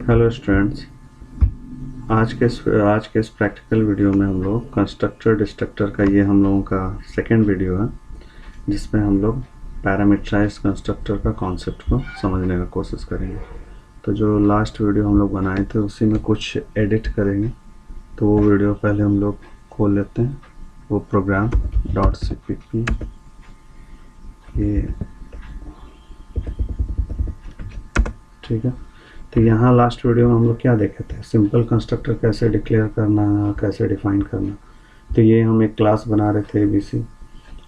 Hello students. आज के इस प्रैक्टिकल वीडियो में हम लोग कंस्ट्रक्टर डिस्ट्रक्टर का ये हम लोगों का सेकेंड वीडियो है, जिसमें हम लोग पैरामीटराइज्ड कंस्ट्रक्टर का कॉन्सेप्ट को समझने का कोशिश करेंगे। तो जो लास्ट वीडियो हम लोग बनाए थे उसी में कुछ एडिट करेंगे, तो वो वीडियो पहले हम लोग खोल लेते हैं। वो प्रोग्राम .cpp ये ठीक है। तो यहाँ लास्ट वीडियो में हम लोग क्या देखे थे, सिंपल कंस्ट्रक्टर कैसे डिक्लेयर करना, कैसे डिफाइन करना। तो ये हम एक क्लास बना रहे थे ABC,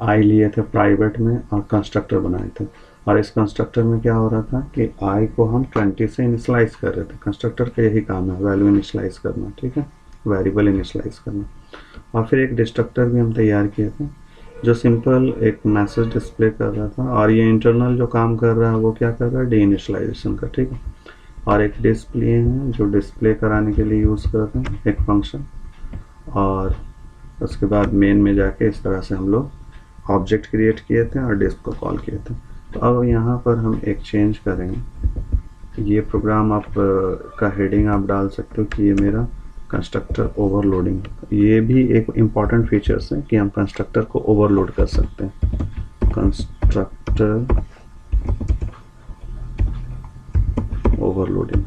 आई लिए थे प्राइवेट में और कंस्ट्रक्टर बनाए थे। और इस कंस्ट्रक्टर में क्या हो रहा था कि आई को हम 20 से इनिशलाइज कर रहे थे। कंस्ट्रक्टर का यही काम है, वैल्यू इनिशलाइज करना, ठीक है, वेरिएबल इनिशलाइज करना। और फिर एक डिस्ट्रक्टर भी हम तैयार किए थे जो सिंपल एक मैसेज डिस्प्ले कर रहा था, और ये इंटरनल जो काम कर रहा है वो क्या कर रहा है, डी इनिशलाइजेशन का, ठीक है। और एक डिस्प्ले है जो डिस्प्ले कराने के लिए यूज़ करते हैं एक फंक्शन, और उसके बाद मेन में जाके इस तरह से हम लोग ऑब्जेक्ट क्रिएट किए थे और डिस्क को कॉल किए थे। तो अब यहाँ पर हम एक चेंज करेंगे। ये प्रोग्राम आप का हेडिंग आप डाल सकते हो कि ये मेरा कंस्ट्रक्टर ओवरलोडिंग। ये भी एक इम्पॉर्टेंट फीचर्स है कि हम कंस्ट्रक्टर को ओवरलोड कर सकते हैं। कंस्ट्रक्टर ओवरलोडिंग,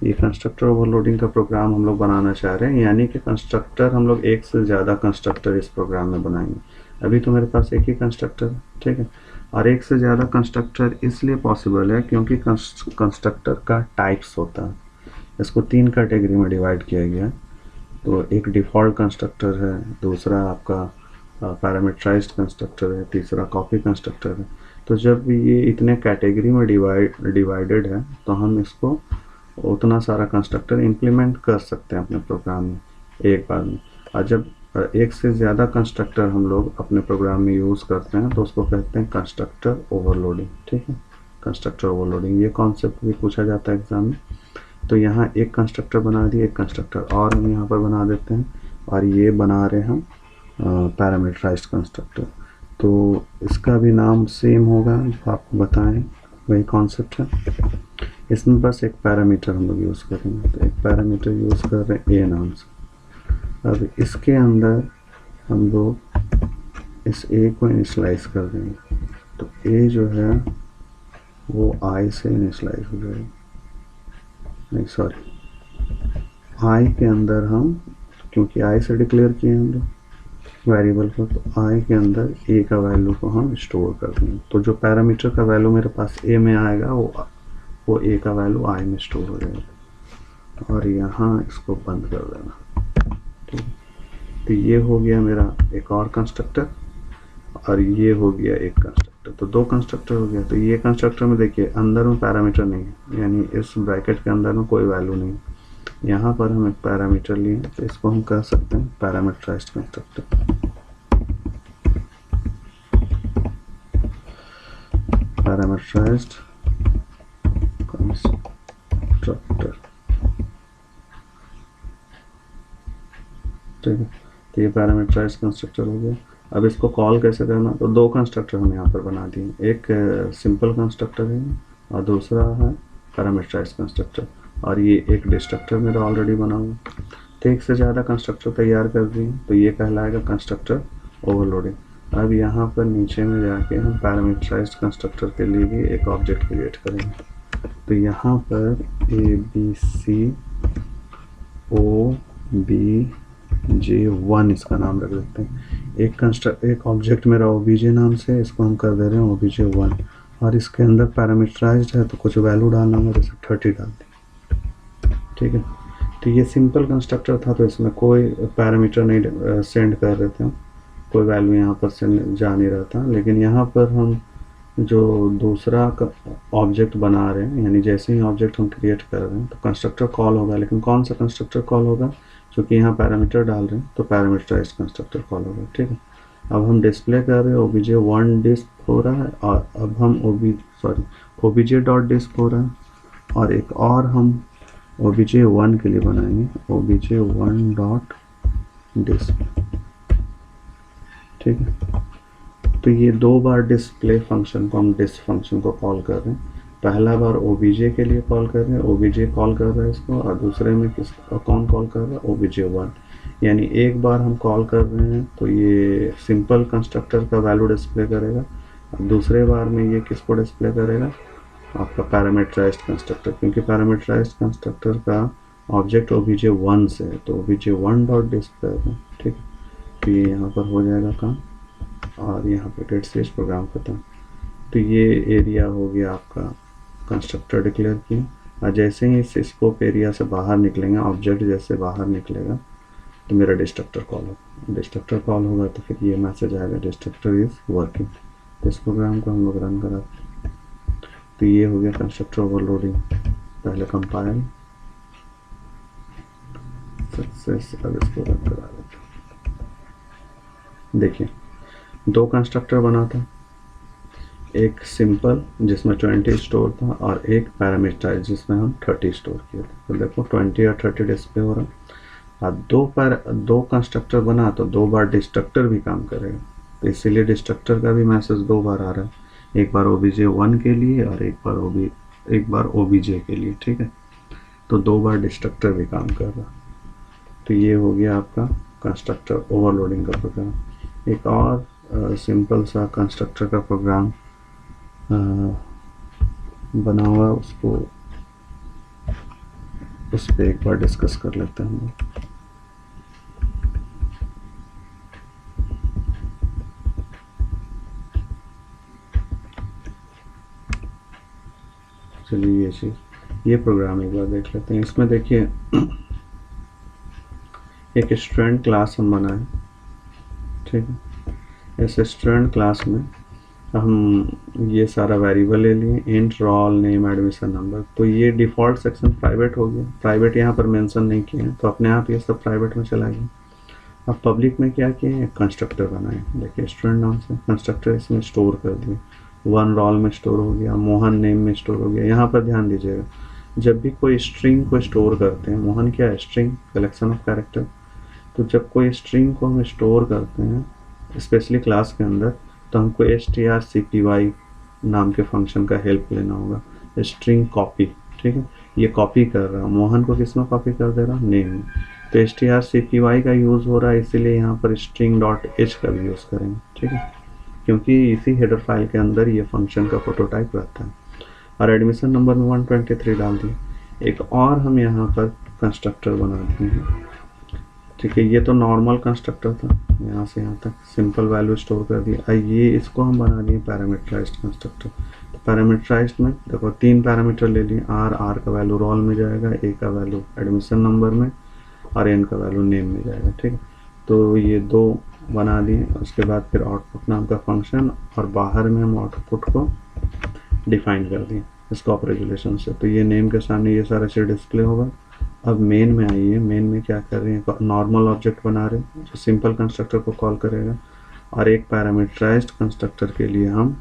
ये कंस्ट्रक्टर ओवरलोडिंग का प्रोग्राम हम लोग बनाना चाह रहे हैं, यानी कि कंस्ट्रक्टर हम लोग एक से ज़्यादा कंस्ट्रक्टर इस प्रोग्राम में बनाएंगे। अभी तो मेरे पास एक ही कंस्ट्रक्टर है, ठीक है। और एक से ज़्यादा कंस्ट्रक्टर इसलिए पॉसिबल है क्योंकि कंस्ट्रक्टर का टाइप्स होता है। इसको 3 कैटेगरी में डिवाइड किया गया है। तो एक डिफ़ॉल्ट कंस्ट्रक्टर है, दूसरा आपका पैरामीटराइज्ड कंस्ट्रक्टर है, तीसरा कॉपी कंस्ट्रक्टर है। तो जब ये इतने कैटेगरी में डिवाइडेड है तो हम इसको उतना सारा कंस्ट्रक्टर इम्प्लीमेंट कर सकते हैं अपने प्रोग्राम में एक बार में। और जब एक से ज़्यादा कंस्ट्रक्टर हम लोग अपने प्रोग्राम में यूज़ करते हैं तो उसको कहते हैं कंस्ट्रक्टर ओवरलोडिंग, ठीक है। कंस्ट्रक्टर ओवरलोडिंग ये कॉन्सेप्ट भी पूछा जाता है एग्जाम में। तो यहाँ एक कंस्ट्रक्टर बना दिए, एक कंस्ट्रक्टर और हम यहाँ पर बना देते हैं, और ये बना रहे हम पैरामीटराइज्ड कंस्ट्रक्टर। तो इसका भी नाम सेम होगा जो आपको बताएं, वही कॉन्सेप्ट है। इसमें बस एक पैरामीटर हम लोग यूज़ करेंगे। तो एक पैरामीटर यूज़ कर रहे हैं ए नाम से। अब इसके अंदर हम लोग इस ए को इनिशलाइज कर देंगे। तो ए जो है वो आई से इनिशलाइज हो जाएगी, नहीं सॉरी, आई के अंदर हम, क्योंकि आई से डिक्लेयर किए हम लोग वेरिएबल को, तो आई के अंदर ए का वैल्यू को हम स्टोर कर देंगे। तो जो पैरामीटर का वैल्यू मेरे पास ए में आएगा वो ए का वैल्यू आई में स्टोर हो जाएगा। और यहाँ इसको बंद कर देना, ठीक है। तो ये हो गया मेरा एक और कंस्ट्रक्टर, और ये हो गया एक कंस्ट्रक्टर। तो 2 कंस्ट्रक्टर हो गया। तो ये कंस्ट्रक्टर में देखिए अंदर में पैरामीटर नहीं है, यानी इस ब्रैकेट के अंदर में कोई वैल्यू नहीं है। यहाँ पर हम एक पैरामीटर लिए, तो इसको हम कह सकते हैं पैरामीटराइज्ड कंस्ट्रक्टर। पैरामीटराइज्ड कंस्ट्रक्टर, ठीक है। तो ये पैरामीटराइज्ड कंस्ट्रक्टर हो गया। अब इसको कॉल कैसे करना, तो 2 कंस्ट्रक्टर हम यहाँ पर बना दिए, एक सिंपल कंस्ट्रक्टर है और दूसरा है पैरामीटराइज्ड कंस्ट्रक्टर। और ये एक डिस्ट्रक्टर मेरा ऑलरेडी बना हुआ। तो एक से ज़्यादा कंस्ट्रक्टर तैयार कर दिए, तो ये कहलाएगा कंस्ट्रक्टर ओवरलोडिंग। अब यहाँ पर नीचे में जाके हम पैरामीटराइज्ड कंस्ट्रक्टर के लिए भी एक ऑब्जेक्ट क्रिएट करेंगे। तो यहाँ पर ABC OBJ1 इसका नाम रख देते हैं। एक ऑब्जेक्ट मेरा OBJ नाम से, इसको हम कर दे रहे हैं OBJ1। और इसके अंदर पैरामीटराइज्ड है तो कुछ वैल्यू डालना होगा, जैसे 30 डाल दी, ठीक है। तो ये सिंपल कंस्ट्रक्टर था, तो इसमें कोई पैरामीटर नहीं सेंड कर रहे थे, कोई वैल्यू यहाँ पर से जा नहीं रहा था। लेकिन यहाँ पर हम जो दूसरा ऑब्जेक्ट बना रहे हैं, यानी जैसे ही ऑब्जेक्ट हम क्रिएट कर रहे हैं तो कंस्ट्रक्टर कॉल होगा। लेकिन कौन सा कंस्ट्रक्टर कॉल होगा, क्योंकि यहाँ पैरामीटर डाल रहे हैं तो पैरामीटराइज्ड कंस्ट्रक्टर कॉल होगा, ठीक है। अब हम डिस्प्ले कर रहे हैं OBJ1 डिस्प हो रहा है, और अब हम OBJ डॉट डिस्प हो रहा है, और एक और हम OBJ1 के लिए बनाएंगे OBJ1 डॉट डिस्प, ठीक है। तो ये 2 बार डिस्प्ले फंक्शन को हम डिस्प फंक्शन को कॉल कर रहे हैं। पहला बार ओबीजे के लिए कॉल कर रहे हैं, ओबीजे कॉल कर रहा है इसको, और दूसरे में किस कौन कॉल कर रहा है, ओबीजे 1। यानी एक बार हम कॉल कर रहे हैं तो ये सिंपल कंस्ट्रक्टर का वैल्यू डिस्प्ले करेगा, और दूसरे बार में ये किसको डिस्प्ले करेगा, आपका पैरामीटराइज्ड कंस्ट्रक्टर, क्योंकि पैरामीटराइज्ड कंस्ट्रक्टर का ऑब्जेक्ट ओबीजे 1 से है, तो ओबीजे 1 डॉट डिस्प्ले है। ठीक है, तो ये यहाँ पर हो जाएगा काम, और यहाँ पे गेट स्टेज प्रोग्राम खत्म। तो ये एरिया हो गया आपका कंस्ट्रक्टर डिक्लेयर किया, और जैसे ही इस स्कोप एरिया से बाहर निकलेंगे, ऑब्जेक्ट जैसे बाहर निकलेगा तो मेरा डिस्ट्रक्टर कॉल होगा, डिस्ट्रक्टर कॉल होगा तो फिर ये मैसेज आएगा डिस्ट्रक्टर इज वर्किंग। तो इस प्रोग्राम को हम लोग रन कराते हैं। तो ये हो गया कंस्ट्रक्टर ओवरलोडिंग। पहले कंपाइल सक्सेस, अब इसको रन करा देते हैं। देखिए दो कंस्ट्रक्टर बना था, एक सिंपल जिसमें 20 स्टोर था, और एक पैरामीटराइज जिसमें हम 30 स्टोर किए थे। तो देखो 20 और 30 डिस्प्ले हो रहा है। दो कंस्ट्रक्टर बना तो दो बार डिस्ट्रक्टर भी काम करेगा, तो इसीलिए डिस्ट्रक्टर का भी मैसेज दो बार आ रहा है, एक बार ओबीजे 1 के लिए और एक बार ओबीजे के लिए। ठीक है, तो दो बार डिस्ट्रक्टर भी काम कर रहा। तो ये हो गया आपका कंस्ट्रक्टर ओवरलोडिंग का प्रोग्राम। एक और सिंपल सा कंस्ट्रक्टर का प्रोग्राम बना हुआ, उसको उस पर एक बार डिस्कस कर लेते हैं हम लोग। चलिए ये प्रोग्राम एक बार देख लेते हैं। इसमें देखिए एक स्टूडेंट क्लास हम बनाए। ठीक है, इस स्टूडेंट क्लास में हम ये सारा वेरिएबल ले लिए, int roll name admission number. तो ये डिफ़ॉल्ट सेक्शन प्राइवेट हो गया, प्राइवेट यहाँ पर मेंशन नहीं किए हैं, तो अपने आप ये सब प्राइवेट में चला गया। अब पब्लिक में क्या किए हैं, एक कंस्ट्रक्टर बनाए। देखिए स्टूडेंट नाम से कंस्ट्रक्टर इसमें स्टोर कर दिए, 1 रोल में स्टोर हो गया, मोहन नेम में स्टोर हो गया। यहाँ पर ध्यान दीजिएगा, जब भी कोई स्ट्रिंग को स्टोर करते हैं, मोहन क्या है, स्ट्रिंग, कलेक्शन ऑफ कैरेक्टर। तो जब कोई स्ट्रिंग को हम स्टोर करते हैं स्पेशली क्लास के अंदर, तो हमको strcpy नाम के फंक्शन का हेल्प लेना होगा, स्ट्रिंग कॉपी। ठीक है, ये कॉपी कर रहा हूँ, मोहन को किस में कॉपी कर दे रहा हूँ, नेम में। तो strcpy का यूज़ हो रहा है, इसीलिए यहाँ पर string.h का भी यूज़ करेंगे। ठीक है, क्योंकि इसी हेडर फाइल के अंदर ये फंक्शन का प्रोटोटाइप रहता है। और एडमिशन नंबर में 123 डाल दिए। एक और हम यहाँ पर कंस्ट्रक्टर बना दिए हैं। ठीक है, ये तो नॉर्मल कंस्ट्रक्टर था, यहाँ से यहाँ तक सिंपल वैल्यू स्टोर कर दिया। ये इसको हम बना दिए पैरामीटराइज्ड कंस्ट्रक्टर। तो पैरामीटराइज्ड में देखो 3 पैरामीटर ले लिए, आर का वैल्यू रोल में जाएगा, ए का वैल्यू एडमिशन नंबर में, और एन का वैल्यू नेम में जाएगा। ठीक है, तो ये 2 बना दिए। उसके बाद फिर आउटपुट नाम का फंक्शन, और बाहर में हम आउटपुट को डिफाइन कर दिए स्कोप रेजुलेशन से। तो ये नेम के सामने ये सारा चीज़ डिस्प्ले होगा। अब मेन में आइए, मेन में क्या कर रहे हैं, नॉर्मल ऑब्जेक्ट बना रहे हैं जो सिंपल कंस्ट्रक्टर को कॉल करेगा, और एक पैरामीटराइज्ड कंस्ट्रक्टर के लिए हम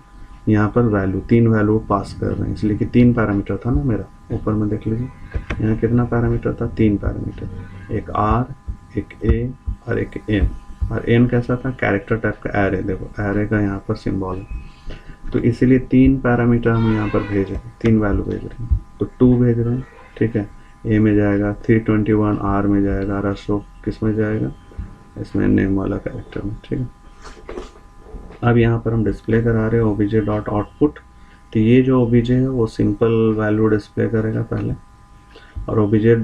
यहाँ पर वैल्यू 3 वैल्यू पास कर रहे हैं, इसलिए कि 3 पैरामीटर था ना मेरा। ऊपर में देख लीजिए यहाँ कितना पैरामीटर था, 3 पैरामीटर, एक आर, एक ए और एक एन। और एन कैसा था, कैरेक्टर टाइप का एरे। देखो एरे का यहाँ पर सिंबल है, तो इसीलिए 3 पैरामीटर हम यहाँ पर भेज रहे हैं, 3 वैल्यू भेज रहे हैं। तो 2 भेज रहे हैं। ठीक है, ए में जाएगा 321, आर में जाएगा, और अशोक किस में जाएगा, इसमें नेम वाला कैरेक्टर में। ठीक है, अब यहाँ पर हम डिस्प्ले करा रहे हैं ओबीजे डॉट आउटपुट। तो ये जो ओबीजे है वो सिंपल वैल्यू डिस्प्ले करेगा पहले, और ओबीजे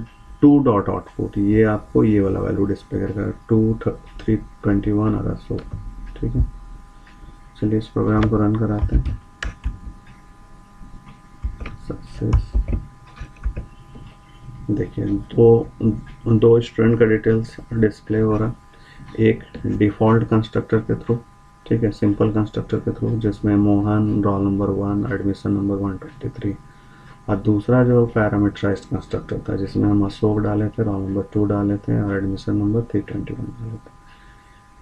2 डॉट आउटपुट ये आपको ये वाला वैल्यू डिस्प्ले करेगा, 2 321 और अशोक। ठीक है, चलिए इस प्रोग्राम को रन कराते हैं। सक्सेस। देखिए दो स्टूडेंट का डिटेल्स डिस्प्ले हो रहा, एक डिफ़ॉल्ट कंस्ट्रक्टर के थ्रू। ठीक है, सिंपल कंस्ट्रक्टर के थ्रू, जिसमें Mohan roll number 1 admission number 123, और दूसरा जो पैरामीटराइज्ड कंस्ट्रक्टर था जिसमें हम अशोक डाले थे, रोल नंबर 2 डाले थे, और एडमिशन नंबर 321 डाले थे।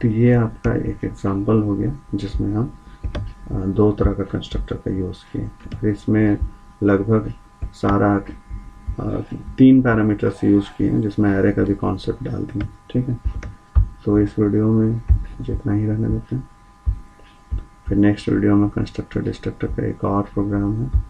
तो ये आपका एक एग्जांपल हो गया जिसमें हम 2 तरह का कंस्ट्रक्टर का यूज़ किए। इसमें लगभग सारा 3 पैरामीटर्स यूज़ किए हैं, जिसमें एरे का भी कॉन्सेप्ट डाल दिए। ठीक है, तो इस वीडियो में जितना ही रहने देते हैं, फिर नेक्स्ट वीडियो में कंस्ट्रक्टर डिस्ट्रक्टर का एक और प्रोग्राम है।